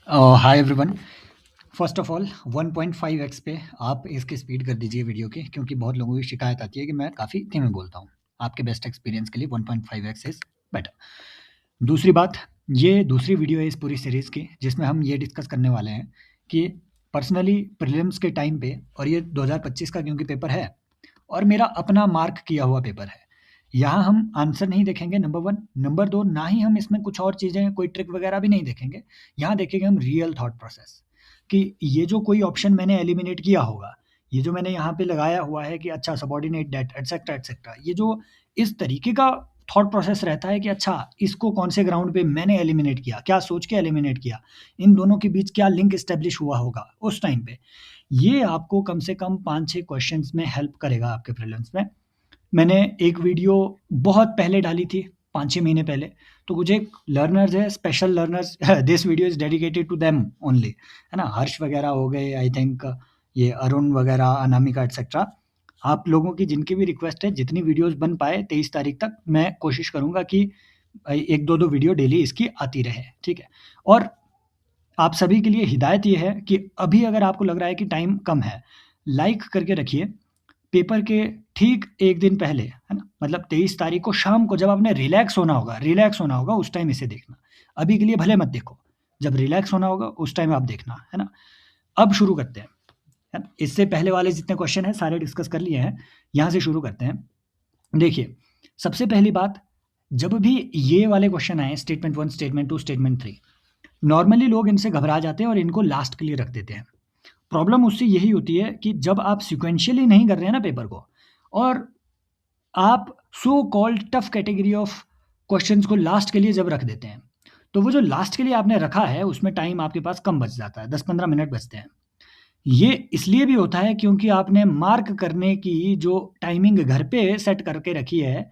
Hi everyone. First of all 1.5x पे आप इसकी स्पीड कर दीजिए वीडियो की, क्योंकि बहुत लोगों की शिकायत आती है कि मैं काफ़ी धीमे बोलता हूँ। आपके बेस्ट एक्सपीरियंस के लिए 1.5x इज़ बेटर। दूसरी बात, ये दूसरी वीडियो है इस पूरी सीरीज़ की जिसमें हम ये डिस्कस करने वाले हैं कि पर्सनली प्रीलिम्स के टाइम पे, और ये 2025 का क्योंकि पेपर है और मेरा अपना मार्क किया हुआ पेपर है, यहाँ हम आंसर नहीं देखेंगे नंबर 1, नंबर 2 ना ही हम इसमें कुछ और चीज़ें कोई ट्रिक वगैरह भी नहीं देखेंगे। यहाँ देखेंगे हम रियल थॉट प्रोसेस कि ये जो कोई ऑप्शन मैंने एलिमिनेट किया होगा, ये जो मैंने यहाँ पे लगाया हुआ है कि अच्छा सबॉर्डिनेट डेट एटसेट्रा एटसेट्रा, ये जो इस तरीके का थॉट प्रोसेस रहता है कि अच्छा इसको कौन से ग्राउंड पे मैंने एलिमिनेट किया, क्या सोच के एलिमिनेट किया, इन दोनों के बीच क्या लिंक एस्टेब्लिश हुआ होगा उस टाइम पे, ये आपको कम से कम 5-6 क्वेश्चंस में हेल्प करेगा आपके प्रीलिम्स में। मैंने एक वीडियो बहुत पहले डाली थी, 5-6 महीने पहले, तो कुछ एक लर्नर्स है, special learners this video is dedicated to them only, है ना? हर्ष वगैरह हो गए, आई थिंक ये अरुण वगैरह, अनामिका एटसेट्रा, आप लोगों की जिनकी भी रिक्वेस्ट है, जितनी वीडियोज़ बन पाए 23 तारीख तक मैं कोशिश करूँगा कि 1-2 वीडियो डेली इसकी आती रहे, ठीक है? और आप सभी के लिए हिदायत ये है कि अभी अगर आपको लग रहा है कि टाइम कम है, लाइक करके रखिए पेपर के ठीक 1 दिन पहले, है ना? मतलब 23 तारीख को शाम को जब आपने रिलैक्स होना होगा उस टाइम इसे देखना। अभी के लिए भले मत देखो, जब रिलैक्स होना होगा उस टाइम आप देखना, है ना? अब शुरू करते हैं, है ना? इससे पहले वाले जितने क्वेश्चन हैं सारे डिस्कस कर लिए हैं, यहाँ से शुरू करते हैं। देखिए, सबसे पहली बात, जब भी ये वाले क्वेश्चन आएँ स्टेटमेंट 1, स्टेटमेंट 2, स्टेटमेंट 3, नॉर्मली लोग इनसे घबरा जाते हैं और इनको लास्ट के लिए रख देते हैं। प्रॉब्लम उससे यही होती है कि जब आप सीक्वेंशियली नहीं कर रहे हैं ना पेपर को, और आप so called tough category of questions को लास्ट के लिए जब रख देते हैं, तो वो जो लास्ट के लिए आपने रखा है उसमें टाइम आपके पास कम बच जाता है, 10-15 मिनट बचते हैं। ये इसलिए भी होता है क्योंकि आपने मार्क करने की जो टाइमिंग घर पे सेट करके रखी है,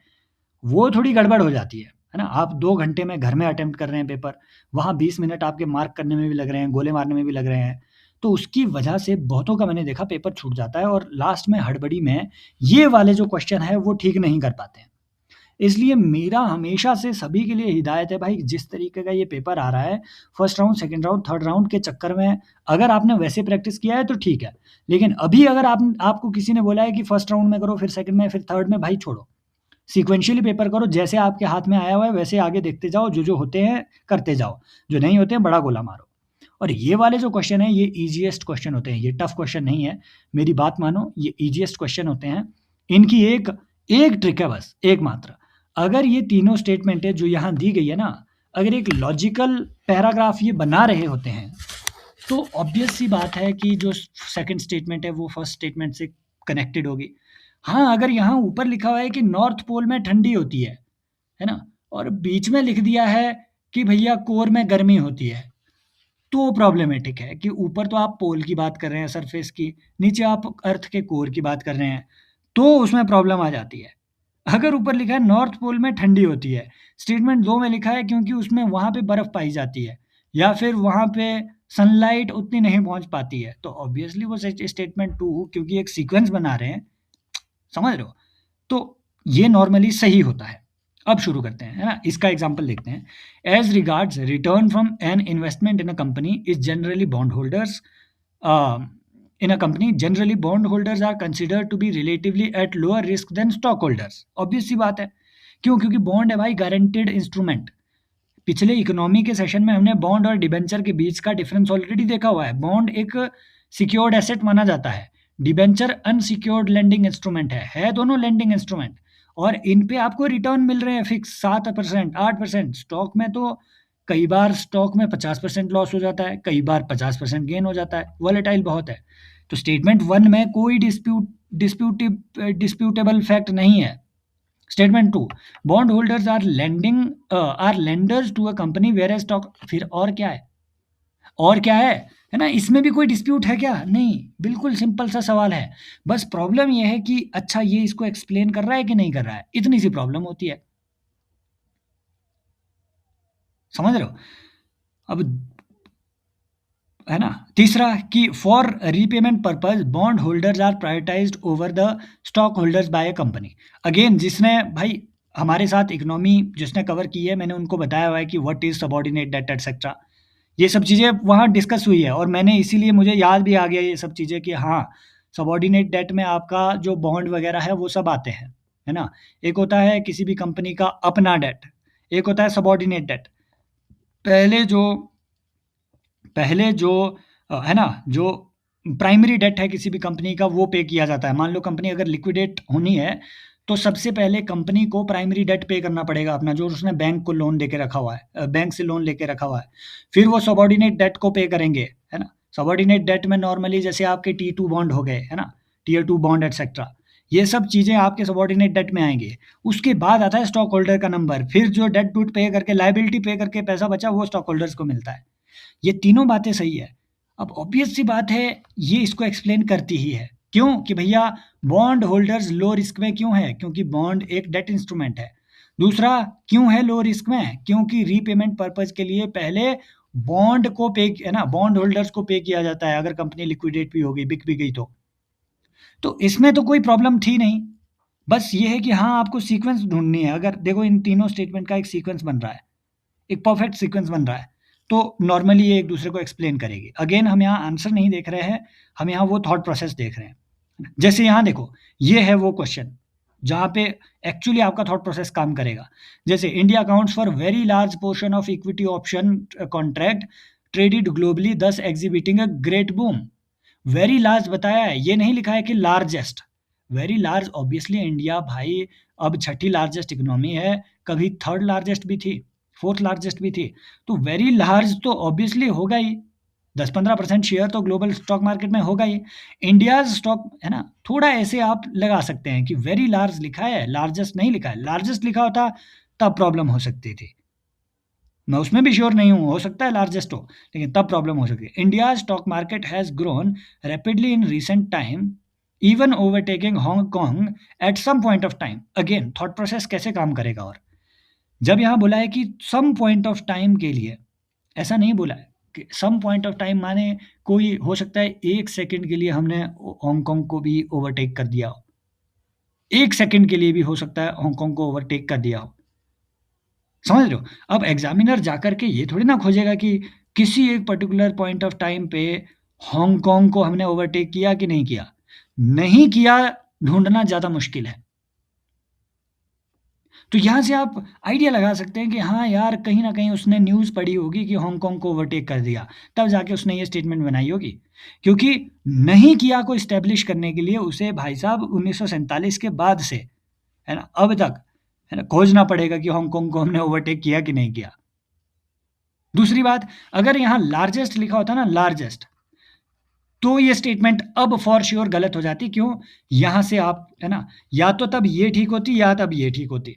वो थोड़ी गड़बड़ हो जाती है ना? आप 2 घंटे में घर में अटेम्प्ट कर रहे हैं पेपर, वहाँ 20 मिनट आपके मार्क करने में भी लग रहे हैं, गोले मारने में भी लग रहे हैं, तो उसकी वजह से बहुतों का मैंने देखा पेपर छूट जाता है और लास्ट में हड़बड़ी में ये वाले जो क्वेश्चन है वो ठीक नहीं कर पाते हैं। इसलिए मेरा हमेशा से सभी के लिए हिदायत है भाई, जिस तरीके का ये पेपर आ रहा है, first round, second round, third round के चक्कर में अगर आपने वैसे प्रैक्टिस किया है तो ठीक है। लेकिन अभी अगर आपको किसी ने बोला है कि फर्स्ट राउंड में करो, फिर सेकंड में, फिर थर्ड में, भाई छोड़ो। सीक्वेंशियली पेपर करो, जैसे आपके हाथ में आया हुआ है वैसे आगे देखते जाओ, जो होते हैं करते जाओ, जो नहीं होते हैं बड़ा गोला मारो। और ये वाले जो क्वेश्चन है ये ईजीएस्ट क्वेश्चन होते हैं, ये टफ क्वेश्चन नहीं है, मेरी बात मानो, ये ईजीएस्ट क्वेश्चन होते हैं। इनकी एक एक ट्रिक है बस, एकमात्र, अगर ये तीनों स्टेटमेंट है जो यहाँ दी गई है ना, अगर एक लॉजिकल पैराग्राफ ये बना रहे होते हैं, तो ऑब्वियस सी बात है कि जो सेकंड स्टेटमेंट है वो फर्स्ट स्टेटमेंट से कनेक्टेड होगी। हाँ, अगर यहाँ ऊपर लिखा हुआ है कि नॉर्थ पोल में ठंडी होती है ना? और बीच में लिख दिया है कि भैया कोर में गर्मी होती है, तो प्रॉब्लमेटिक है कि ऊपर तो आप पोल की बात कर रहे हैं सरफेस की, नीचे आप अर्थ के कोर की बात कर रहे हैं, तो उसमें प्रॉब्लम आ जाती है। अगर ऊपर लिखा है नॉर्थ पोल में ठंडी होती है, स्टेटमेंट 2 में लिखा है क्योंकि उसमें वहाँ पे बर्फ़ पाई जाती है, या फिर वहाँ पे सनलाइट उतनी नहीं पहुँच पाती है, तो ऑब्वियसली वो स्टेटमेंट 2, क्योंकि एक सीक्वेंस बना रहे हैं, समझ रहे हो? तो ये नॉर्मली सही होता है। अब शुरू करते हैं, है ना? इसका एग्ज़ाम्पल देखते हैं। As regards return from an investment in a company is generally bond holders in a company, generally bondholders are considered to be relatively at lower risk than stockholders. Obvious सी बात है। क्यों? क्योंकि बॉन्ड है भाई guaranteed instrument. पिछले economy के session में हमने बॉन्ड और डिबेंचर के बीच का डिफरेंस ऑलरेडी देखा हुआ है। बॉन्ड एक सिक्योर्ड एसेट माना जाता है, डिबेंचर अनसिक्योर्ड लेंडिंग इंस्ट्रूमेंट है दोनों लेंडिंग इंस्ट्रूमेंट, और इन पे आपको रिटर्न मिल रहे हैं फिक्स 7%, 8%। स्टॉक में तो कई बार स्टॉक में 50% लॉस हो जाता है, कई बार 50% गेन हो जाता है, वॉलेटाइल बहुत है। तो स्टेटमेंट 1 में कोई डिस्प्यूटेबल फैक्ट नहीं है। Statement 2, bond holders are lenders to a company whereas stock, फिर और क्या है? और क्या है ना? इसमें भी कोई डिस्प्यूट है क्या? नहीं, बिल्कुल सिंपल सा सवाल है। बस प्रॉब्लम ये है कि अच्छा ये इसको एक्सप्लेन कर रहा है कि नहीं कर रहा है, इतनी सी प्रॉब्लम होती है। समझ रहे हो? अब है ना? तीसरा कि for repayment purpose bond holders are prioritised over the stock holders by a company. Again, जिसने भाई हमारे साथ इकोनॉमी जिसने कवर की है, मैंने उनको बताया हुआ है कि what is subordinate debt etcetera. ये सब चीज़ें वहाँ डिस्कस हुई है और मैंने इसीलिए मुझे याद भी आ गया ये सब चीज़ें कि हाँ, सबऑर्डिनेट डेट में आपका जो बॉन्ड वगैरह है वो सब आते हैं, है ना? एक होता है किसी भी कंपनी का अपना डेट, एक होता है सबऑर्डिनेट डेट। पहले जो पहले जो है ना, जो प्राइमरी डेट है किसी भी कंपनी का वो पे किया जाता है। मान लो कंपनी अगर लिक्विडेट होनी है, तो सबसे पहले कंपनी को प्राइमरी डेट पे करना पड़ेगा अपना, जो उसने बैंक को लोन देके रखा हुआ है, बैंक से लोन लेके रखा हुआ है। फिर वो सबऑर्डिनेट डेट को पे करेंगे, है ना? सबऑर्डिनेट डेट में नॉर्मली जैसे आपके T2 बॉन्ड हो गए, है ना? टियर 2 बॉन्ड एटसेट्रा, ये सब चीज़ें आपके सबऑर्डिनेट डेट में आएँगे। उसके बाद आता है स्टॉक होल्डर का नंबर, फिर जो डेट-वूट पे करके, लायबिलिटी पे करके पैसा बचा वो स्टॉक होल्डर्स को मिलता है। ये तीनों बातें सही है। अब ऑब्वियस सी बात है, ये इसको एक्सप्लेन करती ही है। क्यों? कि भैया बॉन्ड होल्डर्स लो रिस्क में क्यों है? क्योंकि बॉन्ड एक डेट इंस्ट्रूमेंट है। दूसरा क्यों है लो रिस्क में? क्योंकि रीपेमेंट पर्पज़ के लिए पहले बॉन्ड को पे, है ना, बॉन्ड होल्डर्स को पे किया जाता है अगर कंपनी लिक्विडेट भी हो गई, बिक भी गई तो। तो इसमें तो कोई प्रॉब्लम थी नहीं। बस ये है कि हाँ, आपको सीक्वेंस ढूँढनी है। अगर देखो इन तीनों स्टेटमेंट का एक सीक्वेंस बन रहा है। एक परफेक्ट सीक्वेंस बन रहा है, तो नॉर्मली ये एक दूसरे को एक्सप्लेन करेगी। अगेन हम यहाँ आंसर नहीं देख रहे हैं, हम यहाँ वो थॉट प्रोसेस देख रहे हैं। जैसे यहाँ देखो, ये है वो क्वेश्चन जहाँ पे एक्चुअली आपका थॉट प्रोसेस काम करेगा। जैसे India accounts for very large portion of equity option contract traded globally, thus exhibiting a great boom. Very large बताया है, ये नहीं लिखा है कि largest. Very large obviously India भाई अब छठी लार्जेस्ट इकोनॉमी है, कभी थर्ड लार्जेस्ट भी थी, फोर्थ लार्जेस्ट भी थी। तो वेरी लार्ज तो ऑब्वियसली होगा ही, 10-15% शेयर तो ग्लोबल स्टॉक मार्केट में होगा ही। इंडिया स्टॉक, है ना, थोड़ा ऐसे आप लगा सकते हैं कि वेरी लार्ज लिखा है, लार्जेस्ट नहीं लिखा है। लार्जेस्ट लिखा होता तब प्रॉब्लम हो सकती थी, मैं उसमें भी श्योर नहीं हूँ, हो सकता है लार्जेस्ट हो, लेकिन तब प्रॉब्लम हो सकती है। India stock market has grown rapidly in recent time, even overtaking Hong Kong at some point of time. Again thought process कैसे काम करेगा, और जब यहाँ बोला है कि सम पॉइंट ऑफ टाइम के लिए, ऐसा नहीं बोला है कि सम पॉइंट ऑफ टाइम माने कोई हो सकता है 1 सेकंड के लिए हमने हांगकांग को भी ओवरटेक कर दिया हो। 1 सेकंड के लिए भी हो सकता है हांगकांग को ओवरटेक कर दिया हो। समझ रहे हो? अब एग्ज़ामिनर जाकर के ये थोड़ी ना खोजेगा कि किसी एक पर्टिकुलर पॉइंट ऑफ टाइम पे हांगकांग को हमने ओवरटेक किया कि नहीं किया। नहीं किया ढूँढना ज़्यादा मुश्किल है। तो यहाँ से आप आइडिया लगा सकते हैं कि हाँ यार, कहीं न कहीं उसने न्यूज़ पढ़ी होगी कि हांगकांग को ओवरटेक कर दिया, तब जाके उसने ये स्टेटमेंट बनाई होगी। क्योंकि नहीं किया को एस्टैब्लिश करने के लिए उसे भाई साहब 1947 के बाद से, है ना, अब तक, है ना, खोजना पड़ेगा कि हांगकांग को हमने ओवरटेक किया कि नहीं किया। दूसरी बात, अगर यहाँ लार्जेस्ट लिखा होता ना, लार्जेस्ट, तो ये स्टेटमेंट अब फॉर श्योर गलत हो जाती। क्यों? यहाँ से आप, है ना, या तो तब ये ठीक होती या तब ये ठीक होती।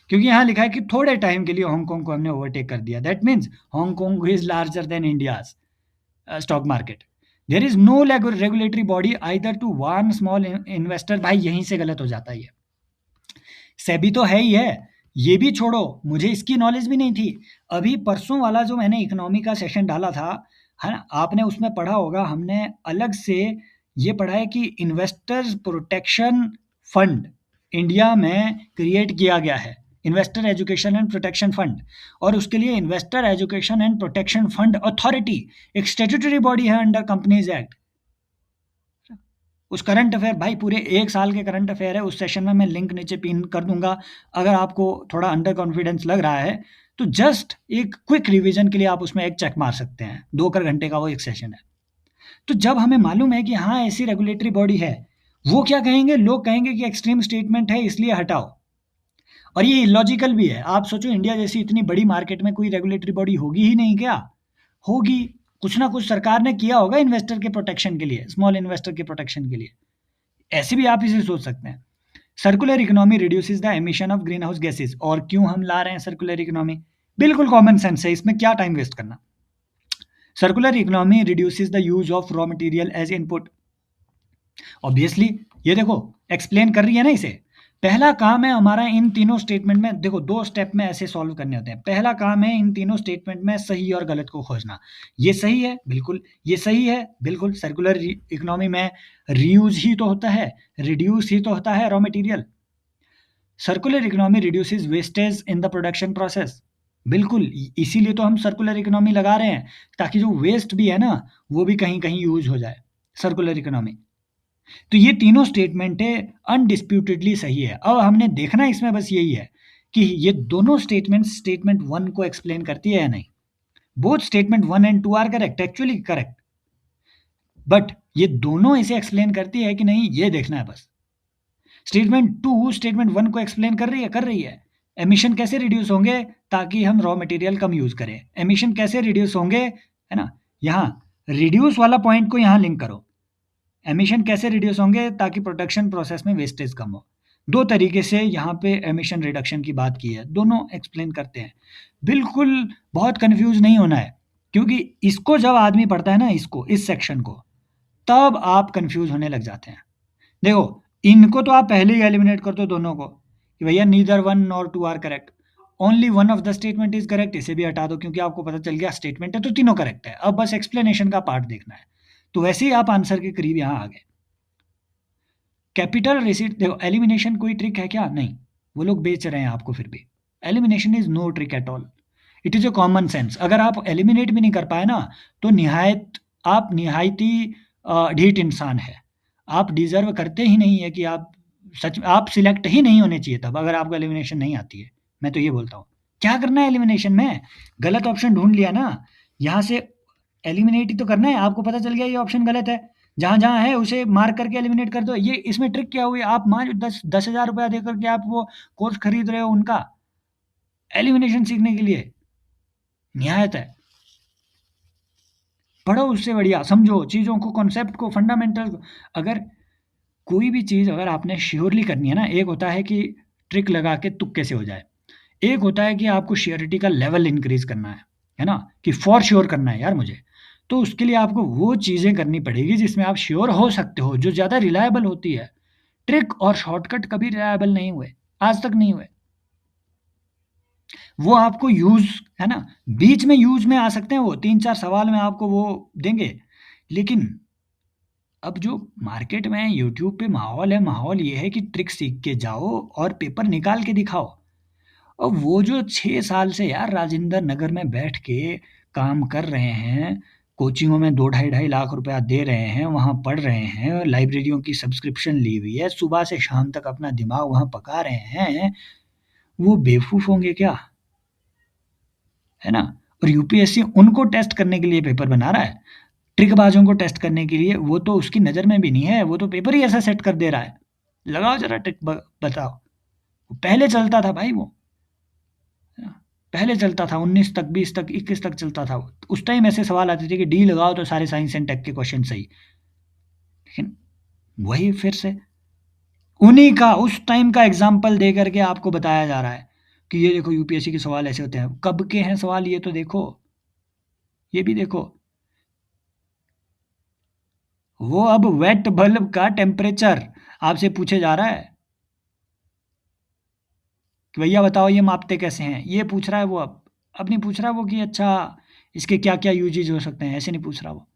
क्योंकि यहाँ लिखा है कि थोड़े टाइम के लिए हांगकांग को हमने ओवरटेक कर दिया। That means Hong Kong is larger than India's stock market. There is no regulatory body either to warn small investor. भाई यहीं से गलत हो जाता है ये। सेबी तो है ही है, ये भी छोड़ो, मुझे इसकी नॉलेज भी नहीं थी। अभी परसों वाला जो मैंने इकोनॉमी का सेशन डाला था, है ना, आपने उसमें पढ़ा होगा, हमने अलग से ये पढ़ा है कि इन्वेस्टर्स प्रोटेक्शन फंड इंडिया में क्रिएट किया गया है, investor education and protection fund. और उसके लिए investor education and protection fund authority एक स्टेट्यूटरी बॉडी है अंडर कंपनीज एक्ट। उस करंट अफेयर, भाई पूरे 1 साल के करंट अफेयर है, उस सेशन में मैं लिंक नीचे पिन कर दूँगा। अगर आपको थोड़ा अंडर कॉन्फिडेंस लग रहा है, तो जस्ट एक क्विक रिवीजन के लिए आप उसमें एक चेक मार सकते हैं। 2 घंटे का वो एक सेशन है। तो जब हमें मालूम है कि हाँ, ऐसी रेगुलेटरी बॉडी है, वो क्या कहेंगे? लोग कहेंगे कि एक्सट्रीम स्टेटमेंट है इसलिए हटाओ। और ये इलॉजिकल भी है। आप सोचो, इंडिया जैसी इतनी बड़ी मार्केट में कोई रेगुलेटरी बॉडी होगी ही नहीं क्या? होगी। कुछ ना कुछ सरकार ने किया होगा इन्वेस्टर के प्रोटेक्शन के लिए, स्मॉल इन्वेस्टर के प्रोटेक्शन के लिए। ऐसे भी आप इसे सोच सकते हैं। Circular economy reduces the emission of greenhouse gases. और क्यों हम ला रहे हैं सर्कुलर इकोनॉमी? बिल्कुल कॉमन सेंस है, इसमें क्या टाइम वेस्ट करना। Circular economy reduces the use of raw material as input. Obviously ये देखो एक्सप्लेन कर रही है ना इसे। पहला काम है हमारा इन तीनों स्टेटमेंट में, देखो 2 स्टेप में ऐसे सॉल्व करने होते हैं। पहला काम है इन तीनों स्टेटमेंट में सही और गलत को खोजना। ये सही है, बिल्कुल। ये सही है, बिल्कुल। सर्कुलर इकोनॉमी में रीयूज ही तो होता है, रिड्यूस ही तो होता है raw material. Circular economy reduces wastage in the production process. बिल्कुल, इसीलिए तो हम सर्कुलर इकोनॉमी लगा रहे हैं, ताकि जो वेस्ट भी है ना, वो भी कहीं-कहीं यूज़ हो जाए, सर्कुलर इकोनॉमी। तो ये तीनों स्टेटमेंटें अनडिस्प्यूटेडली सही है। अब हमने देखना इसमें बस यही है कि ये दोनों स्टेटमेंट्स स्टेटमेंट 1 को एक्सप्लेन करती है या नहीं। Both statement 1 and 2 are correct, actually correct. But ये दोनों इसे एक्सप्लेन करती है कि नहीं, ये देखना है बस। स्टेटमेंट 2 स्टेटमेंट 1 को एक्सप्लेन कर रही है। एमिशन कैसे रिड्यूस होंगे, ताकि हम रॉ मटेरियल कम यूज़ करें। एमिशन कैसे रिड्यूस होंगे, है ना? यहाँ रिड्यूस वाला पॉइंट को यहाँ लिंक करो। एमिशन कैसे रिड्यूस होंगे, ताकि प्रोडक्शन प्रोसेस में वेस्टेज कम हो। 2 तरीके से यहाँ पे एमिशन रिडक्शन की बात की है, दोनों एक्सप्लेन करते हैं। बिल्कुल बहुत कन्फ्यूज़ नहीं होना है, क्योंकि इसको जब आदमी पढ़ता है ना, इसको, इस सेक्शन को, तब आप कन्फ्यूज़ होने लग जाते हैं। देखो, इनको तो आप पहले ही एलिमिनेट कर दो दोनों को, कि भैया neither 1 nor 2 are correct, only one of the statement is correct, इसे भी हटा दो, क्योंकि आपको पता चल गया स्टेटमेंट है तो तीनों करेक्ट है। अब बस एक्सप्लेनेशन का पार्ट देखना है, तो वैसे ही आप आंसर के करीब यहाँ आ गए। कैपिटल रिसीट, देखो एलिमिनेशन कोई ट्रिक है क्या? नहीं, वो लोग बेच रहे हैं आपको फिर भी। Elimination is no trick at all, it is a common sense. अगर आप एलिमिनेट भी नहीं कर पाए ना, तो आप निहायती ढीठ इंसान है। आप डिजर्व करते ही नहीं है कि आप सिलेक्ट ही नहीं होने चाहिए तब, अगर आपको एलिमिनेशन नहीं आती है। मैं तो ये बोलता हूँ, क्या करना है एलिमिनेशन में? गलत ऑप्शन ढूंढ लिया ना, यहाँ से एलिमिनेट ही तो करना है। आपको पता चल गया ये ऑप्शन गलत है, जहाँ जहाँ है उसे मार्क करके एलिमिनेट कर दो। ये इसमें ट्रिक क्या हुई? आप मान 10,000 रुपया दे करके आप वो कोर्स खरीद रहे हो उनका, एलिमिनेशन सीखने के लिए। निहायत है, पढ़ो उससे बढ़िया, समझो चीज़ों को, कॉन्सेप्ट को, फंडामेंटल को। अगर कोई भी चीज़ अगर आपने श्योरली करनी है ना, एक होता है कि ट्रिक लगा के तुक्के से हो जाए, एक होता है कि आपको श्योरिटी का लेवल इंक्रीज करना है ना, कि फॉर श्योर करना है यार मुझे। तो उसके लिए आपको वो चीज़ें करनी पड़ेगी जिसमें आप श्योर हो सकते हो, जो ज़्यादा रिलायबल होती है। ट्रिक और शॉर्टकट कभी रिलायबल नहीं हुए, आज तक नहीं हुए। वो आपको यूज़, है ना, बीच में यूज़ में आ सकते हैं, वो 3-4 सवाल में आपको वो देंगे। लेकिन अब जो मार्केट में यूट्यूब पे माहौल है, माहौल ये है कि ट्रिक सीख के जाओ और पेपर निकाल के दिखाओ। और वो जो 6 साल से यार राजेंद्र नगर में बैठ के काम कर रहे हैं, कोचिंगों में 2 ढाई लाख रुपया दे रहे हैं, वहाँ पढ़ रहे हैं, लाइब्रेरियों की सब्सक्रिप्शन ली हुई है, सुबह से शाम तक अपना दिमाग वहाँ पका रहे हैं, वो बेवकूफ़ होंगे क्या? है ना? और यूपीएससी उनको टेस्ट करने के लिए पेपर बना रहा है, ट्रिकबाजों को टेस्ट करने के लिए। वो तो उसकी नज़र में भी नहीं है, वो तो पेपर ही ऐसा सेट कर दे रहा है। लगाओ ज़रा ट्रिक, बताओ। पहले चलता था भाई वो, है ना? पहले चलता था 19 तक, 20 तक, 21 तक चलता था वो। उस टाइम ऐसे सवाल आते थे कि डी लगाओ तो सारे साइंस एंड टेक के क्वेश्चन सही। लेकिन वही फिर से उन्हीं का, उस टाइम का एग्जाम्पल दे करके आपको बताया जा रहा है कि ये देखो यूपीएससी के सवाल ऐसे होते हैं। कब के हैं सवाल, ये तो देखो, ये भी देखो। वो अब वेट बल्ब का टेम्परेचर आपसे पूछे जा रहा है कि भैया बताओ ये मापते कैसे हैं, ये पूछ रहा है वो। अब नहीं पूछ रहा वो कि अच्छा इसके क्या क्या यूजेज हो सकते हैं, ऐसे नहीं पूछ रहा वो।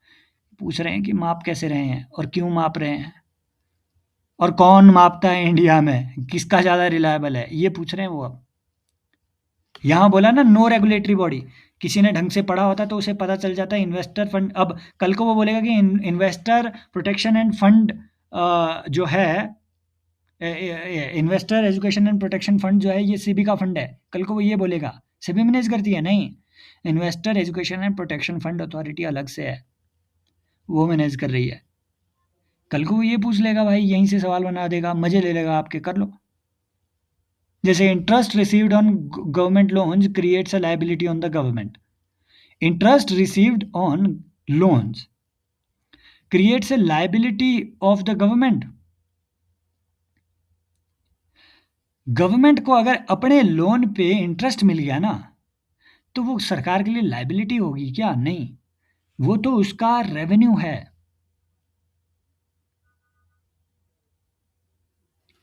पूछ रहे हैं कि माप कैसे रहे हैं और क्यों माप रहे हैं, और कौन मापता है इंडिया में, किसका ज़्यादा रिलायबल है, ये पूछ रहे हैं वो। अब यहाँ बोला ना नो रेगुलेटरी बॉडी, किसी ने ढंग से पढ़ा होता तो उसे पता चल जाता है इन्वेस्टर फंड। अब कल को वो बोलेगा कि इन्वेस्टर प्रोटेक्शन एंड फंड जो है, investor education and protection fund जो है, ये सेबी का फंड है। कल को वो ये बोलेगा, सेबी मैनेज करती है, नहीं, investor education and protection fund authority अलग से है, वो मैनेज कर रही है। कल को वो ये पूछ लेगा भाई, यहीं से सवाल बना देगा, मजे ले लेगा आपके, कर लो। जैसे interest received on government loans creates a liability on the government. Interest received on loans creates a liability of the government. Government को अगर अपने लोन पे इंटरेस्ट मिल गया ना, तो वो सरकार के लिए लायबिलिटी होगी क्या? नहीं, वो तो उसका रेवेन्यू है।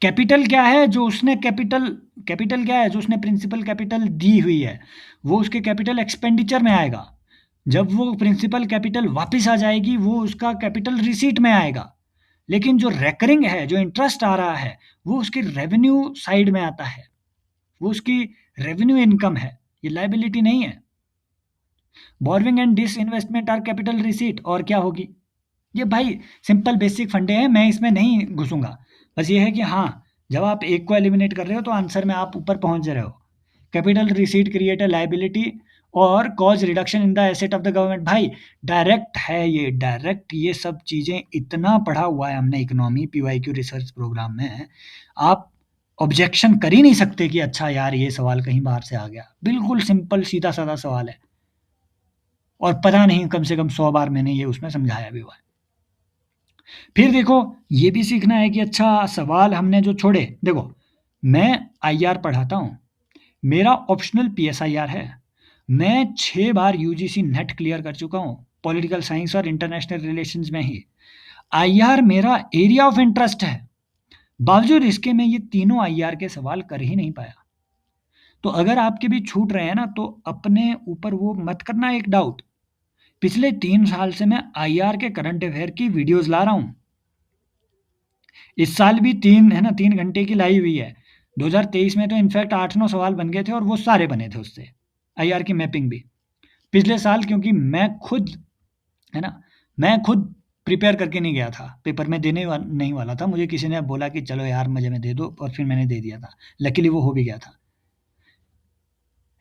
कैपिटल क्या है? जो उसने कैपिटल कैपिटल क्या है? जो उसने प्रिंसिपल कैपिटल दी हुई है, वो उसके कैपिटल एक्सपेंडिचर में आएगा। जब वो प्रिंसिपल कैपिटल वापस आ जाएगी, वो उसका कैपिटल रिसीट में आएगा। लेकिन जो रेकरिंग है, जो इंटरेस्ट आ रहा है, वो उसके रेवेन्यू साइड में आता है, वो उसकी रेवेन्यू इनकम है। ये लाइबिलिटी नहीं है। Borrowing and disinvestment are capital receipt, और क्या होगी? ये भाई सिंपल बेसिक फंडे हैं, मैं इसमें नहीं घुसूंगा। बस ये है कि हाँ, जब आप एक को एलिमिनेट कर रहे हो तो आंसर में आप ऊपर पहुंच रहे हो। Capital receipt create a liability और cause reduction in the asset of the government. भाई डायरेक्ट है ये, डायरेक्ट ये सब चीज़ें इतना पढ़ा हुआ है हमने इकोनॉमी पीवाईक्यू रिसर्च प्रोग्राम में। आप ऑब्जेक्शन कर ही नहीं सकते कि अच्छा यार ये सवाल कहीं बाहर से आ गया। बिल्कुल सिंपल सीधा साधा सवाल है, और पता नहीं कम से कम 100 बार मैंने ये उसमें समझाया भी हुआ है। फिर देखो, ये भी सीखना है कि अच्छा सवाल हमने जो छोड़े, देखो मैं आईआर पढ़ाता हूँ, मेरा ऑप्शनल पीएसआईआर है, मैं 6 बार यूजीसी नेट क्लियर कर चुका हूँ पॉलिटिकल साइंस और इंटरनेशनल रिलेशंस में ही। आईआर मेरा एरिया ऑफ इंटरेस्ट है, बावजूद इसके मैं ये तीनों आईआर के सवाल कर ही नहीं पाया। तो अगर आपके भी छूट रहे हैं ना, तो अपने ऊपर वो मत करना एक डाउट। पिछले 3 साल से मैं आईआर के करंट अफेयर की वीडियोस ला रहा हूँ। इस साल भी 3 है ना, 3 घंटे की लाई हुई है। 2023 में तो इनफैक्ट 8-9 सवाल बन गए थे, और वो सारे बने थे उससे, आईआर की मैपिंग भी। पिछले साल क्योंकि मैं खुद है ना, मैं खुद प्रिपेयर करके नहीं गया था, पेपर में नहीं वाला था, मुझे किसी ने बोला कि चलो यार मजे में दे दो, और फिर मैंने दे दिया था। लकीली वो हो भी गया था।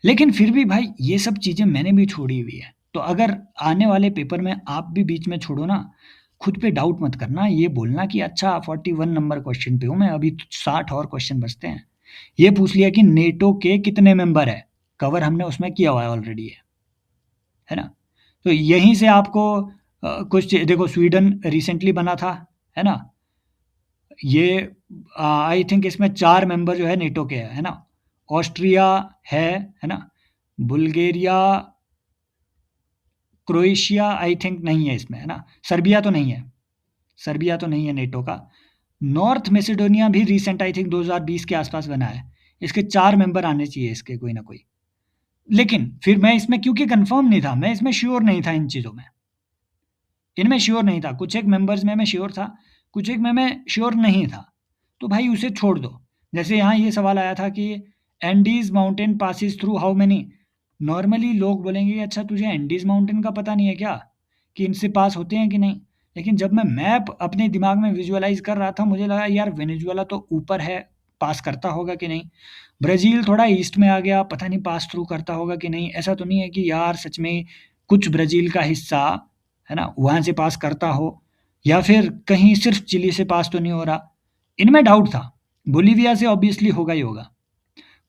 लेकिन फिर भी भाई ये सब चीज़ें मैंने भी छोड़ी हुई है। तो अगर आने वाले पेपर में आप भी बीच में छोड़ो ना, खुद पे डाउट मत करना, ये बोलना कि अच्छा 41 नंबर क्वेश्चन पे हूँ मैं, अभी 60 और क्वेश्चन बचते हैं। ये पूछ लिया कि नेटो के कितने मेंबर है, कवर हमने उसमें किया हुआ है ऑलरेडी है ना। तो यहीं से आपको कुछ देखो, स्वीडन रिसेंटली बना था, है ना। ये आई थिंक इसमें 4 मेंबर जो है नेटो के है ना। ऑस्ट्रिया है ना। बुल्गारिया, क्रोएशिया आई थिंक नहीं है इसमें, है ना। सर्बिया तो नहीं है, सर्बिया तो नहीं है नेटो का। नॉर्थ मैसेडोनिया भी रिसेंट आई थिंक 2020 के आसपास बना है। इसके 4 मेंबर आने चाहिए इसके, कोई ना कोई। लेकिन फिर मैं इसमें क्योंकि कंफर्म नहीं था, मैं इसमें श्योर नहीं था इन चीज़ों में, इनमें श्योर नहीं था। कुछ एक मेंबर्स में मैं श्योर था, कुछ एक में मैं श्योर नहीं था। तो भाई उसे छोड़ दो। जैसे यहाँ ये सवाल आया था कि Andes mountain passes through how many. Normally लोग बोलेंगे कि अच्छा तुझे एंडीज माउंटेन का पता नहीं है क्या, कि इनसे पास होते हैं कि नहीं। लेकिन जब मैं मैप अपने दिमाग में विजुअलाइज कर रहा था, मुझे लगा यार वेनेजुएला तो ऊपर है, पास करता होगा कि नहीं। ब्राज़ील थोड़ा ईस्ट में आ गया, पता नहीं पास थ्रू करता होगा कि नहीं। ऐसा तो नहीं है कि यार सच में कुछ ब्राज़ील का हिस्सा है ना वहाँ से पास करता हो, या फिर कहीं सिर्फ चिली से पास तो नहीं हो रहा। इनमें डाउट था। बोलीविया से ऑब्वियसली होगा ही होगा।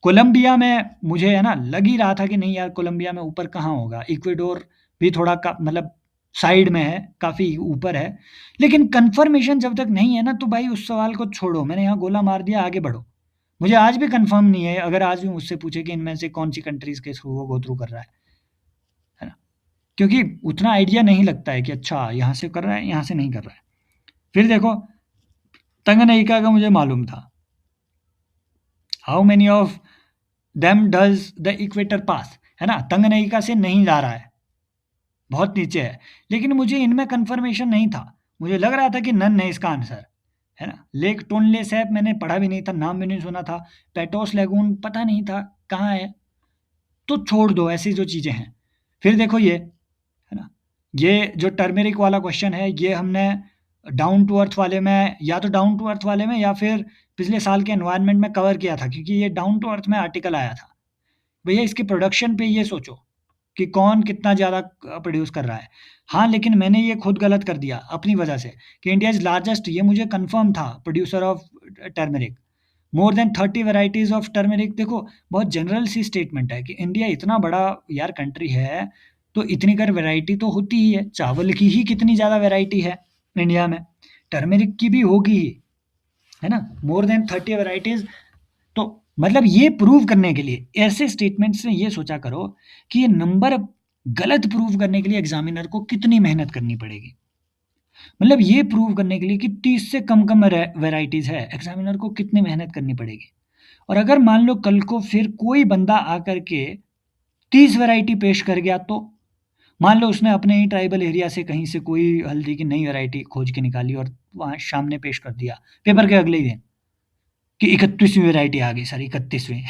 कोलंबिया में मुझे है ना लग ही रहा था कि नहीं यार, कोलंबिया में ऊपर कहाँ होगा। इक्वेडोर भी थोड़ा का मतलब साइड में है, काफ़ी ऊपर है। लेकिन कंफर्मेशन जब तक नहीं है ना, तो भाई उस सवाल को छोड़ो, मैंने यहाँ गोला मार दिया, आगे बढ़ो। मुझे आज भी कंफर्म नहीं है, अगर आज भी मुझसे पूछे कि इनमें से कौन सी कंट्रीज के थ्रू वो गो थ्रू कर रहा है ना। क्योंकि उतना आइडिया नहीं लगता है कि अच्छा यहाँ से कर रहा है, यहाँ से नहीं कर रहा है। फिर देखो, तंगनईका का मुझे मालूम था, how many of them does the equator pass, है ना। तंगनईका से नहीं जा रहा है, बहुत नीचे है। लेकिन मुझे इनमें कंफर्मेशन नहीं था, मुझे लग रहा था कि नन है इसका आंसर, है ना। लेक टोनले सैप मैंने पढ़ा भी नहीं था, नाम भी नहीं सुना था। पेटोस लेगून पता नहीं था कहाँ है। तो छोड़ दो ऐसी जो चीज़ें हैं। फिर देखो ये, है ना, ये जो टर्मेरिक वाला क्वेश्चन है, ये हमने डाउन टू अर्थ वाले में, या तो डाउन टू अर्थ वाले में या फिर पिछले साल के एनवायरनमेंट में कवर किया था, क्योंकि ये डाउन टू अर्थ में आर्टिकल आया था। भैया इसके प्रोडक्शन पे ये सोचो कि कौन कितना ज़्यादा प्रोड्यूस कर रहा है। हाँ, लेकिन मैंने ये खुद गलत कर दिया अपनी वजह से कि इंडिया इज़ लार्जेस्ट, ये मुझे कंफर्म था, producer of turmeric. More than 30 varieties of turmeric. देखो बहुत जनरल सी स्टेटमेंट है कि इंडिया इतना बड़ा यार कंट्री है, तो इतनी कर वैरायटी तो होती ही है। चावल की ही कितनी ज़्यादा वैरायटी है इंडिया में, टर्मेरिक की भी होगी ही, है ना। More than 30 varieties. तो मतलब ये प्रूव करने के लिए ऐसे स्टेटमेंट से ये सोचा करो कि ये नंबर गलत प्रूव करने के लिए एग्जामिनर को कितनी मेहनत करनी पड़ेगी। मतलब ये प्रूव करने के लिए कि 30 से कम वैराइटीज़ है, एग्जामिनर को कितनी मेहनत करनी पड़ेगी। और अगर मान लो कल को फिर कोई बंदा आकर के 30 वैरायटी पेश कर गया, तो मान लो उसने अपने ही ट्राइबल एरिया से कहीं से कोई हल्दी की नई वैरायटी खोज के निकाली और वहाँ सामने पेश कर दिया पेपर के अगले ही दिन कि 31वीं वैरायटी आ गई सर, 31वीं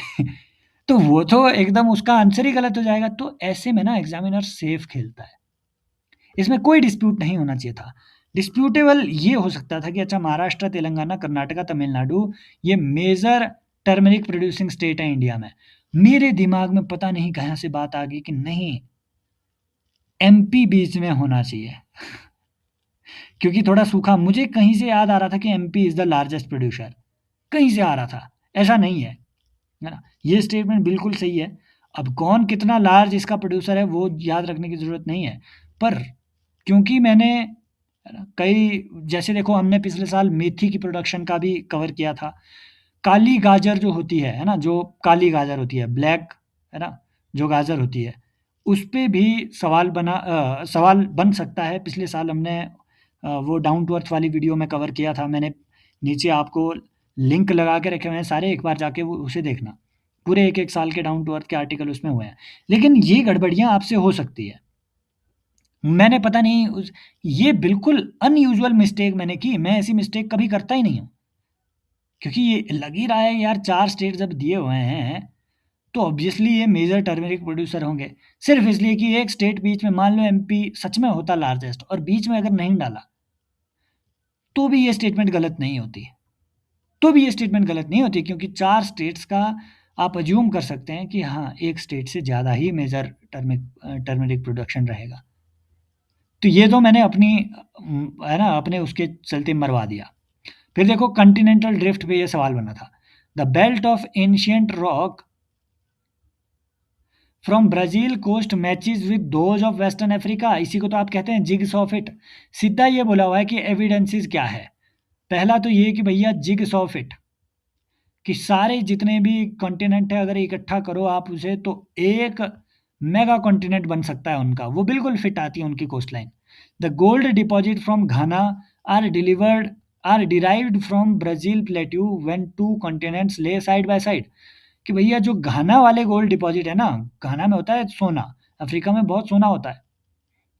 तो वो तो एकदम उसका आंसर ही गलत हो जाएगा। तो ऐसे में ना एग्जामिनर सेफ खेलता है, इसमें कोई डिस्प्यूट नहीं होना चाहिए था। डिस्प्यूटेबल ये हो सकता था कि अच्छा महाराष्ट्र, तेलंगाना, कर्नाटका, तमिलनाडु ये मेजर टर्मरिक प्रोड्यूसिंग स्टेट है इंडिया में। मेरे दिमाग में पता नहीं कहाँ से बात आ गई कि नहीं, एमपी बीच में होना चाहिए क्योंकि थोड़ा सूखा, मुझे कहीं से याद आ रहा था कि MP is the largest producer, कहीं से आ रहा था, ऐसा नहीं है, है ना? ये स्टेटमेंट बिल्कुल सही है। अब कौन कितना लार्ज इसका प्रोड्यूसर है वो याद रखने की ज़रूरत नहीं है, पर क्योंकि मैंने, है ना, कई, जैसे देखो हमने पिछले साल मेथी की प्रोडक्शन का भी कवर किया था। काली गाजर जो होती है ना, जो काली गाजर होती है, ब्लैक, है ना, जो गाजर होती है, उस पे भी सवाल बन सकता है। पिछले साल हमने वो डाउन टू अर्थ वाली वीडियो में कवर किया था मैंने, नीचे आपको लिंक लगा के रखे हुए हैं सारे, एक बार जाके वो उसे देखना। पूरे एक-एक साल के डाउन टू अर्थ के आर्टिकल उसमें हुए हैं। लेकिन ये गड़बड़ियाँ आपसे हो सकती है। मैंने पता नहीं ये बिल्कुल अनयूजुअल मिस्टेक मैंने की, मैं ऐसी मिस्टेक कभी करता ही नहीं हूँ। क्योंकि ये लग ही रहा है यार, 4 स्टेट जब दिए हुए हैं, तो ऑब्वियसली ये मेजर टर्मरिक प्रोड्यूसर होंगे। सिर्फ़ इसलिए कि एक स्टेट बीच में, मान लो एमपी सच में होता लार्जेस्ट और बीच में अगर नहीं डाला, तो भी ये स्टेटमेंट गलत नहीं होती। क्योंकि 4 स्टेट्स का आप अज़्यूम कर सकते हैं कि हाँ, एक स्टेट से ज़्यादा ही मेजर टर्मरिक प्रोडक्शन रहेगा। तो ये तो मैंने अपनी है ना, अपने उसके चलते मरवा दिया। फिर देखो कॉन्टिनेंटल ड्रिफ्ट पे ये सवाल बना था। The belt of ancient rock from Brazil coast matches with those of western Africa, इसी को तो आप कहते हैं जिग्स ऑफ इट। सीधा ये बोला हुआ है कि एविडेंसेस क्या है। पहला तो ये कि भैया जिग्स ऑफ इट, कि सारे जितने भी कॉन्टिनेंट है अगर इकट्ठा करो आप उसे, तो एक मेगा कॉन्टिनेंट बन सकता है उनका, वो बिल्कुल फिट आती है उनकी coastline. The gold deposit from Ghana are delivered are derived from Brazil plateau when two continents lay side by side. कि भैया जो घाना वाले गोल्ड डिपॉजिट है ना, घाना में होता है सोना, अफ्रीका में बहुत सोना होता है,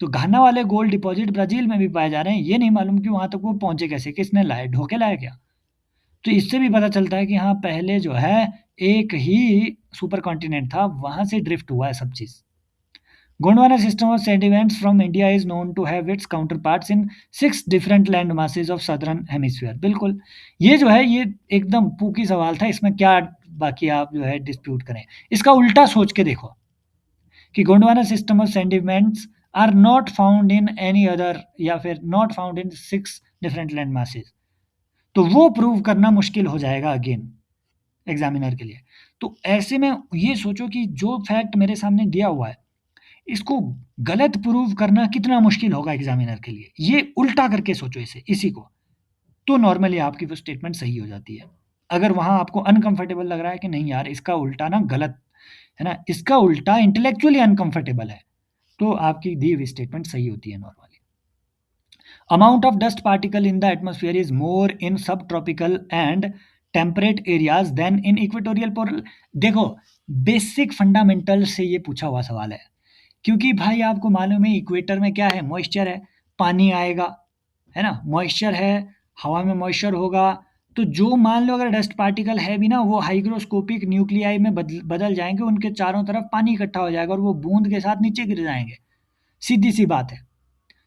तो घाना वाले गोल्ड डिपॉजिट ब्राज़ील में भी पाए जा रहे हैं। ये नहीं मालूम कि वहाँ तक वो पहुँचे कैसे, किसने लाए, ढोके लाए क्या? तो इससे भी पता चलता है कि हाँ, पहले जो है एक ही सुपर कॉन्टिनेंट था, वहाँ से ड्रिफ्ट हुआ है सब चीज़। Gondwana system of sediments from India is known to have its counter parts in 6 different land masses of southern hemisphere. बिल्कुल, ये जो है ये एकदम पूकी सवाल था, इसमें क्या बाकी आप जो है डिस्प्यूट करें। इसका उल्टा सोच के देखो कि Gondwana system of sediments are not found in any other, या फिर not found in 6 different land masses, तो वो प्रूव करना मुश्किल हो जाएगा अगेन एग्जामिनर के लिए। तो ऐसे में ये सोचो कि जो फैक्ट मेरे सामने दिया हुआ है, इसको गलत प्रूव करना कितना मुश्किल होगा एग्जामिनर के लिए। ये उल्टा करके सोचो इसे, इसी को, तो नॉर्मली आपकी वो स्टेटमेंट सही हो जाती है। अगर वहाँ आपको अनकंफर्टेबल लग रहा है कि नहीं यार इसका उल्टा ना गलत है ना, इसका उल्टा इंटेलेक्चुअली अनकंफर्टेबल है, तो आपकी दी हुई स्टेटमेंट सही होती है normally. Amount of dust particle in the atmosphere is more in subtropical and temperate areas than in equatorial polar। देखो, बेसिक फंडामेंटल से ये पूछा हुआ सवाल है, क्योंकि भाई आपको मालूम है इक्वेटर में क्या है, मॉइस्चर है, पानी आएगा, है ना, मॉइस्चर है, हवा में मॉइस्चर होगा, तो जो मान लो अगर डस्ट पार्टिकल है भी ना, वो हाइग्रोस्कोपिक न्यूक्लियाई में बदल जाएंगे, उनके चारों तरफ पानी इकट्ठा हो जाएगा और वो बूंद के साथ नीचे गिर जाएंगे, सीधी सी बात है।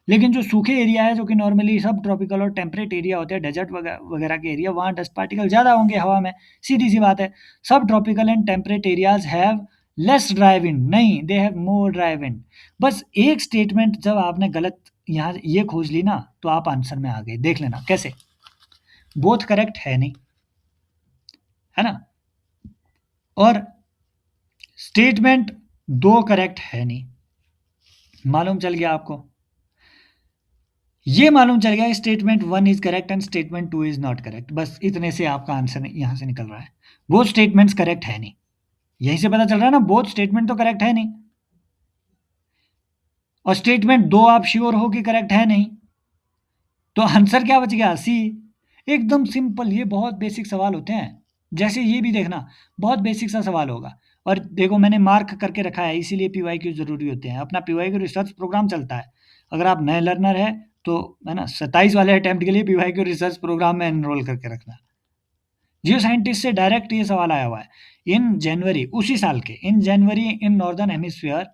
लेकिन जो सूखे एरिया है, जो कि नॉर्मली सब ट्रॉपिकल और टेम्परेट एरिया होते हैं, डेजर्ट वगैरह के एरिया, वहाँ डस्ट पार्टिकल ज़्यादा होंगे हवा में, सीधी सी बात है। सब tropical and temperate areas have less dry wind, नहीं, they have more dry wind. बस एक स्टेटमेंट जब आपने गलत यहाँ ये खोज ली ना, तो आप आंसर में आ गए। देख लेना कैसे, बोथ करेक्ट है नहीं, है ना, और स्टेटमेंट दो करेक्ट है नहीं, मालूम चल गया आपको। ये मालूम चल गया statement 1 is correct and statement 2 is not correct, बस इतने से आपका आंसर यहाँ से निकल रहा है। बोथ स्टेटमेंट्स करेक्ट है नहीं, यहीं से पता चल रहा है ना, बोथ स्टेटमेंट तो करेक्ट है नहीं, और स्टेटमेंट 2 आप श्योर हो कि करेक्ट है नहीं, तो आंसर क्या बच गया, सी। एकदम सिंपल, ये बहुत बेसिक सवाल होते हैं। जैसे ये भी देखना, बहुत बेसिक सा सवाल होगा, और देखो मैंने मार्क करके रखा है, इसीलिए पीवाईक्यू जरूरी होते हैं। अपना पीवाईक्यू रिसर्च प्रोग्राम चलता है, अगर आप नए लर्नर है तो, है ना, 27 वाले अटेम्प्ट के लिए पीवाईक्यू रिसर्च प्रोग्राम में एनरोल करके रखना, जियो साइंटिस्ट से डायरेक्ट ये सवाल आया हुआ है। इन जनवरी, उसी साल के in January, in northern hemisphere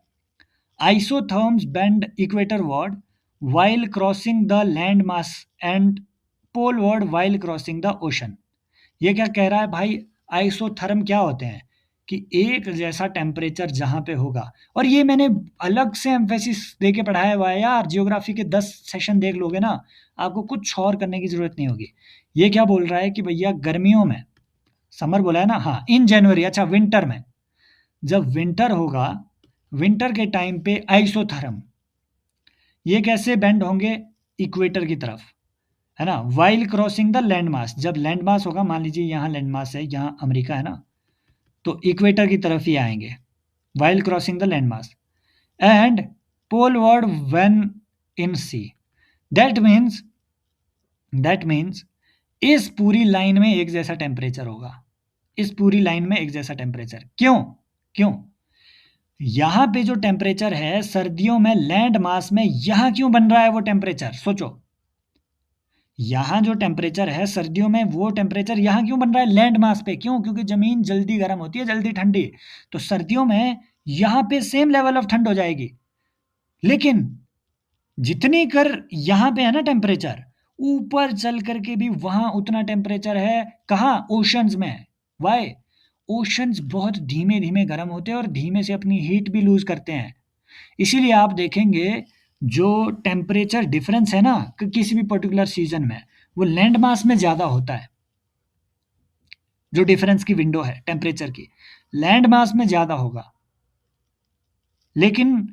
isotherms bend equatorward while crossing the landmass and poleward while crossing the ocean। ये क्या कह रहा है भाई? आइसोथर्म क्या होते हैं कि एक जैसा टेम्परेचर जहां पे होगा, और ये मैंने अलग से एम्फेसिस दे के पढ़ाया हुआ है यार, जियोग्राफी के 10 सेशन देख लोगे ना, आपको कुछ और करने की जरूरत नहीं होगी। ये क्या बोल रहा है कि भैया गर्मियों में, समर बोला है ना, हाँ, इन जनवरी, अच्छा विंटर में, जब विंटर होगा, विंटर के टाइम पे आइसोथर्म ये कैसे बेंड होंगे? इक्वेटर की तरफ, है ना, वाइल क्रॉसिंग द लैंड मास, जब लैंड मास होगा, मान लीजिए यहाँ लैंड मास है, यहाँ अमेरिका है ना, तो इक्वेटर की तरफ ही आएंगे while crossing the land mass and poleward when in sea. That means that means इस पूरी लाइन में एक जैसा टेम्परेचर होगा, इस पूरी लाइन में एक जैसा टेम्परेचर। क्यों? क्यों? यहां पे जो टेम्परेचर है सर्दियों में लैंड मास में, यहां क्यों बन रहा है वो टेम्परेचर? सोचो, यहां जो टेम्परेचर है सर्दियों में, वो टेम्परेचर यहां क्यों बन रहा है लैंड मास पे? क्यों? क्योंकि जमीन जल्दी गर्म होती है, जल्दी ठंडी, तो सर्दियों में यहां पे सेम लेवल ऑफ ठंड हो जाएगी। लेकिन जितनी कर यहां पे है ना टेम्परेचर, ऊपर चल करके भी वहां उतना टेम्परेचर है। कहाँ? ओशंस में। वाई? ओशंस बहुत धीमे धीमे गर्म होते हैं और धीमे से अपनी हीट भी लूज करते हैं। इसीलिए आप देखेंगे जो टेम्परेचर डिफरेंस है ना किसी भी पर्टिकुलर सीजन में, वो लैंड मास में ज़्यादा होता है। जो डिफरेंस की विंडो है टेम्परेचर की, लैंड मास में ज़्यादा होगा, लेकिन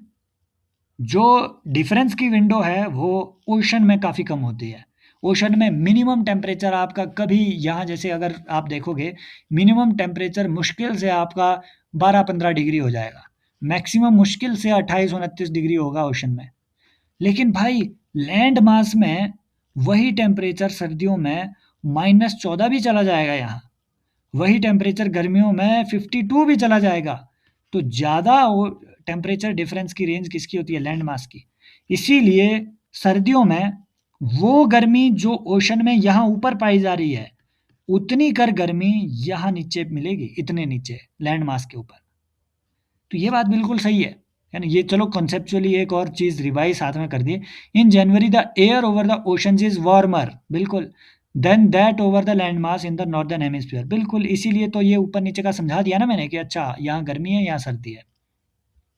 जो डिफरेंस की विंडो है वो ओशन में काफ़ी कम होती है। ओशन में मिनिमम टेम्परेचर आपका कभी, यहाँ जैसे अगर आप देखोगे, मिनिमम टेम्परेचर मुश्किल से आपका 12-15 डिग्री हो जाएगा, मैक्सिमम मुश्किल से 28-29 डिग्री होगा ओशन में। लेकिन भाई लैंड मास में वही टेम्परेचर सर्दियों में -14 भी चला जाएगा, यहाँ वही टेम्परेचर गर्मियों में 52 भी चला जाएगा। तो ज़्यादा टेम्परेचर डिफरेंस की रेंज किसकी होती है? लैंड मास की। इसीलिए सर्दियों में वो गर्मी जो ओशन में यहाँ ऊपर पाई जा रही है, उतनी कर गर्मी यहाँ नीचे मिलेगी, इतने नीचे लैंड मास के ऊपर। तो ये बात बिल्कुल सही है ना? ये चलो कॉन्सेप्चुअली एक और चीज़ रिवाइज साथ में कर दिए। In January the air over the ocean is warmer, बिल्कुल, then that over the land mass in the northern hemisphere, बिल्कुल। इसीलिए तो ये ऊपर नीचे का समझा दिया ना मैंने कि अच्छा यहाँ गर्मी है, यहाँ सर्दी है,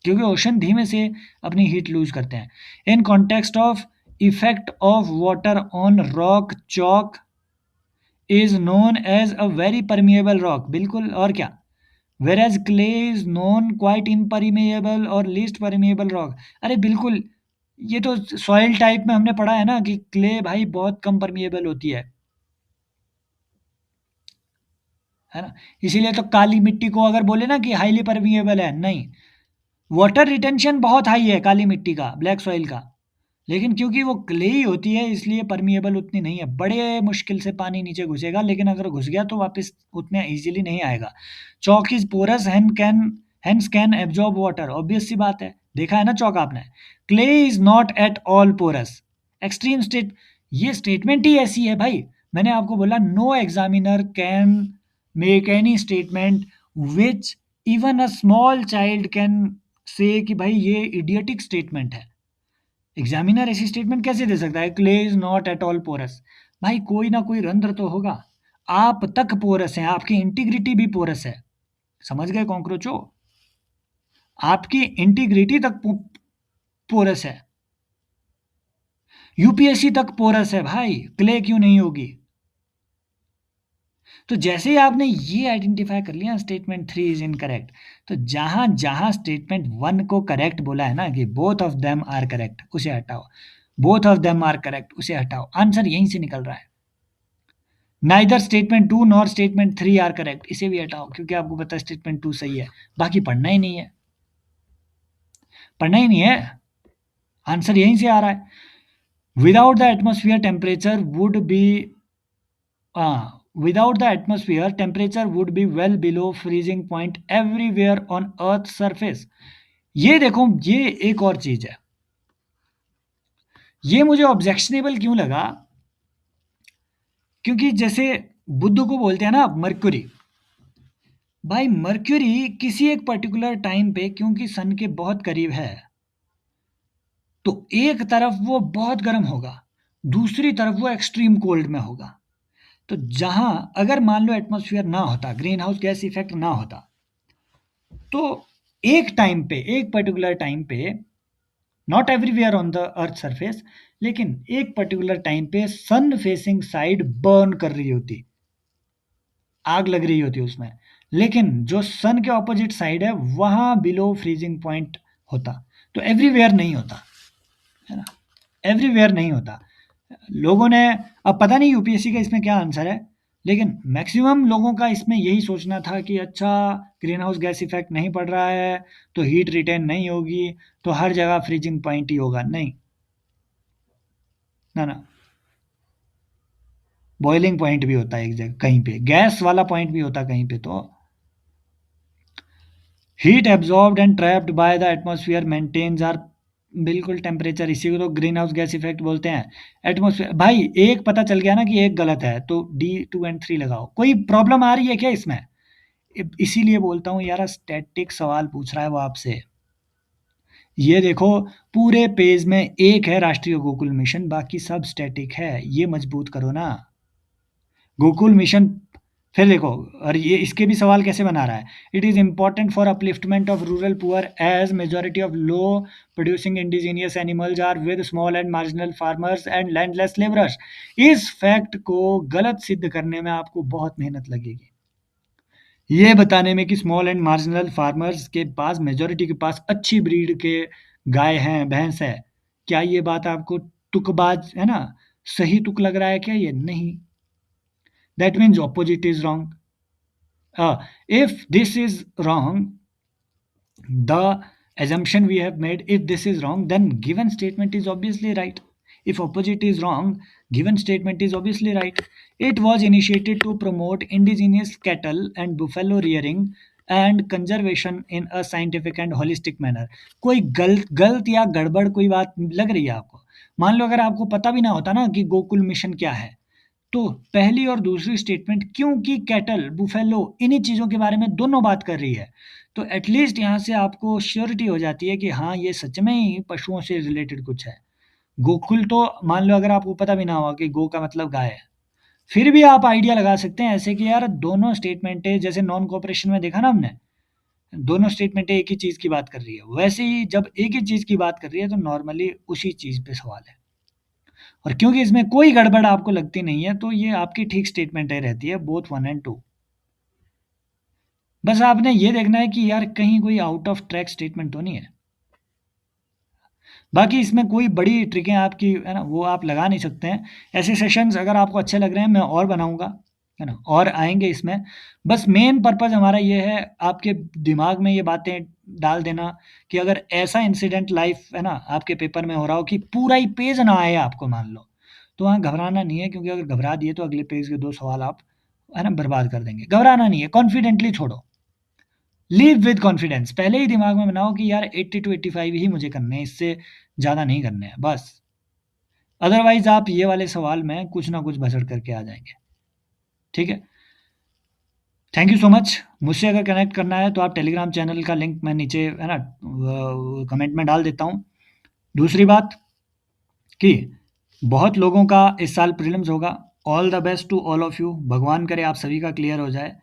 क्योंकि ओशन धीमे से अपनी हीट लूज करते हैं। In context of effect of water on rock chalk is known as a very permeable rock, बिल्कुल, और क्या? whereas clay is known quite impermeable और least permeable rock। अरे बिल्कुल, ये तो सॉइल टाइप में हमने पढ़ा है ना कि क्ले भाई बहुत कम परमिएबल होती है ना? इसीलिए तो काली मिट्टी को अगर बोले ना कि हाईली परमिएबल है, नहीं, वाटर रिटेंशन बहुत हाई है काली मिट्टी का, ब्लैक सॉइल का, लेकिन क्योंकि वो क्ले ही होती है इसलिए परमिएबल उतनी नहीं है। बड़े मुश्किल से पानी नीचे घुसेगा, लेकिन अगर घुस गया तो वापस उतने इजीली नहीं आएगा। Chalk is porous hence can absorb water, obvious सी बात है, देखा है ना चौक आपने। Clay is not at all porous, extreme state, ये स्टेटमेंट ही ऐसी है भाई। मैंने आपको बोला no examiner can make any statement which even a small child can say कि भाई ये इडियटिक स्टेटमेंट है। एग्जामिनर ऐसी स्टेटमेंट कैसे दे सकता है? Clay is not at all porous. भाई कोई ना कोई रंध्र तो होगा, आप तक पोरस है, आपकी इंटीग्रिटी भी पोरस है, समझ गए कॉन्क्रोचो? आपकी इंटीग्रिटी तक पोरस है, यूपीएससी तक पोरस है भाई, क्ले क्यों नहीं होगी? तो जैसे ही आपने ये आइडेंटिफाई कर लिया स्टेटमेंट 3 इज इनकरेक्ट, तो जहां जहां स्टेटमेंट 1 को करेक्ट बोला है ना कि both of them are correct, उसे हटाओ, both of them are correct, उसे हटाओ, आंसर यहीं से निकल रहा है। Neither statement 2 nor statement 3 are correct, इसे भी हटाओ, क्योंकि आपको पता है स्टेटमेंट 2 सही है, बाकी पढ़ना ही नहीं है, पढ़ना ही नहीं है, आंसर यहीं से आ रहा है। Without the atmosphere temperature would be without the atmosphere temperature would be well below freezing point everywhere on earth surface। ये देखो, ये एक और चीज है, ये मुझे ऑब्जेक्शनेबल क्यों लगा, क्योंकि जैसे बुध को बोलते हैं ना आप मर्क्यूरी। भाई मर्क्यूरी किसी एक पर्टिकुलर टाइम पे क्योंकि सन के बहुत करीब है, तो एक तरफ वो बहुत गर्म होगा, दूसरी तरफ वो एक्सट्रीम कोल्ड में होगा। तो जहां अगर मान लो एटमॉस्फेयर ना होता, ग्रीन हाउस गैस इफेक्ट ना होता, तो एक टाइम पे, एक पर्टिकुलर टाइम पे, not everywhere on the earth surface, लेकिन एक पर्टिकुलर टाइम पे सन फेसिंग साइड बर्न कर रही होती, आग लग रही होती उसमें, लेकिन जो सन के ऑपोजिट साइड है वहां बिलो फ्रीजिंग पॉइंट होता। तो एवरीवेयर नहीं होता, है ना, एवरीवेयर नहीं होता। लोगों ने, अब पता नहीं यूपीएससी का इसमें क्या आंसर है, लेकिन मैक्सिमम लोगों का इसमें यही सोचना था कि अच्छा ग्रीन हाउस गैस इफेक्ट नहीं पड़ रहा है तो हीट रिटेन नहीं होगी, तो हर जगह फ्रीजिंग पॉइंट ही होगा। नहीं, ना ना, बॉइलिंग पॉइंट भी होता है एक जगह, कहीं पे गैस वाला पॉइंट भी होता कहीं पे। तो heat absorbed and trapped by the atmosphere maintains are, बिल्कुल टेम्परेचर, इसी को तो ग्रीन हाउस गैस इफेक्ट बोलते हैं। एटमॉस्फेयर, भाई एक पता चल गया ना कि एक गलत है, तो D2 and 3 लगाओ। कोई प्रॉब्लम आ रही है क्या इसमें? इसीलिए बोलता हूँ यार, स्टैटिक सवाल पूछ रहा है वो आपसे। ये देखो, पूरे पेज में एक है राष्ट्रीय गोकुल मिशन, बाकी सब स्टैटिक है, ये मजबूत करो ना। गोकुल मिशन, फिर देखो, और ये इसके भी सवाल कैसे बना रहा है, it is important for upliftment of rural poor as majority of low producing indigenous animals are with small and marginal farmers and landless labourers. इस फैक्ट को गलत सिद्ध करने में आपको बहुत मेहनत लगेगी, ये बताने में कि स्मॉल एंड मार्जिनल फार्मर्स के पास, मेजोरिटी के पास अच्छी ब्रीड के गाय हैं, भैंस है। क्या ये बात आपको तुकबाज है ना, सही तुक लग रहा है क्या? ये नहीं, that means opposite is wrong. If this is wrong, the assumption we have made, if this is wrong, then given statement is obviously right. If opposite is wrong, given statement is obviously right. It was initiated to promote indigenous cattle and buffalo rearing and conservation in a scientific and holistic manner. कोई गलत या गड़बड़ कोई बात लग रही है आपको? मान लो अगर आपको पता भी ना होता ना कि गोकुल मिशन क्या है, तो पहली और दूसरी स्टेटमेंट, क्योंकि कैटल, बुफेलो, इन्हीं चीज़ों के बारे में दोनों बात कर रही है, तो एटलीस्ट यहाँ से आपको श्योरिटी हो जाती है कि हाँ ये सच में ही पशुओं से रिलेटेड कुछ है। गोकुल तो मान लो अगर आपको पता भी ना हुआ कि गो का मतलब गाय है, फिर भी आप आइडिया लगा सकते हैं ऐसे कि यार दोनों स्टेटमेंटें, जैसे नॉन कोऑपरेशन में देखा ना हमने, दोनों स्टेटमेंटें एक ही चीज़ की बात कर रही है, वैसे ही जब एक ही चीज़ की बात कर रही है तो नॉर्मली उसी चीज़ पे सवाल है। और क्योंकि इसमें कोई गड़बड़ आपको लगती नहीं है, तो ये आपकी ठीक स्टेटमेंट रहती है, बोथ 1 and 2। बस आपने ये देखना है कि यार कहीं कोई आउट ऑफ ट्रैक स्टेटमेंट तो नहीं है। बाकी इसमें कोई बड़ी ट्रिकें आपकी, है ना, वो आप लगा नहीं सकते हैं। ऐसे सेशंस अगर आपको अच्छे लग रहे हैं, मैं और बनाऊंगा, है ना, और आएंगे इसमें। बस मेन पर्पज़ हमारा ये है, आपके दिमाग में ये बातें डाल देना कि अगर ऐसा इंसिडेंट लाइफ, है ना, आपके पेपर में हो रहा हो कि पूरा ही पेज ना आए आपको, मान लो, तो वहाँ घबराना नहीं है, क्योंकि अगर घबरा दिए तो अगले पेज के 2 सवाल आप, है ना, बर्बाद कर देंगे। घबराना नहीं है, कॉन्फिडेंटली छोड़ो, लीव विद कॉन्फिडेंस। पहले ही दिमाग में बनाओ कि यार 80 to 85 ही मुझे करने हैं, इससे ज़्यादा नहीं करने हैं बस। अदरवाइज आप ये वाले सवाल में कुछ ना कुछ भसड़ करके आ जाएंगे। ठीक है, थैंक यू सो मच। मुझसे अगर कनेक्ट करना है तो आप टेलीग्राम चैनल का लिंक मैं नीचे, है ना, कमेंट में डाल देता हूँ। दूसरी बात कि बहुत लोगों का इस साल प्रीलिम्स होगा, all the best to all of you, भगवान करे आप सभी का क्लियर हो जाए।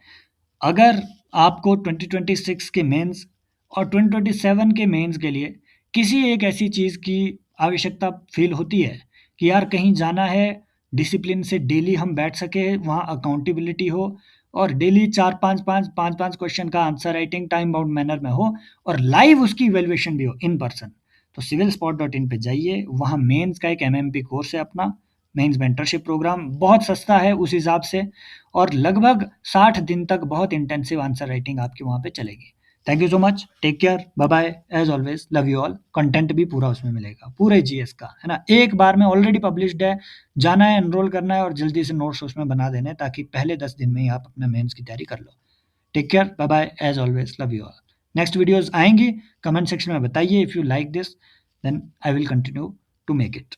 अगर आपको 2026 के मेंस और 2027 के मेंस के लिए किसी एक ऐसी चीज़ की आवश्यकता फील होती है कि यार कहीं जाना है, डिसिप्लिन से डेली हम बैठ सके, वहाँ अकाउंटेबिलिटी हो, और डेली 4-5 क्वेश्चन का answer writing time bound manner में हो, और लाइव उसकी इवेल्युएशन भी हो इन पर्सन, तो civilspot.in पे जाइए। वहाँ मेंस का एक MMP कोर्स है अपना, मेंस मेंटरशिप प्रोग्राम, बहुत सस्ता है उस हिसाब से, और लगभग 60 दिन तक बहुत इंटेंसिव आंसर राइटिंग आपकी वहाँ पे चलेगी। Thank you so much, take care, bye bye, as always love you all. Content भी पूरा उसमें मिलेगा, पूरे जीएस का, है ना, एक बार में ऑलरेडी पब्लिश्ड है, जाना है, एनरोल करना है और जल्दी से नोट्स उसमें बना देने, ताकि पहले 10 दिन में ही आप अपना मेंस की तैयारी कर लो। Take care, bye bye, as always love you all. Next videos आएंगी, कमेंट सेक्शन में बताइए, if you like this then I will continue to make it.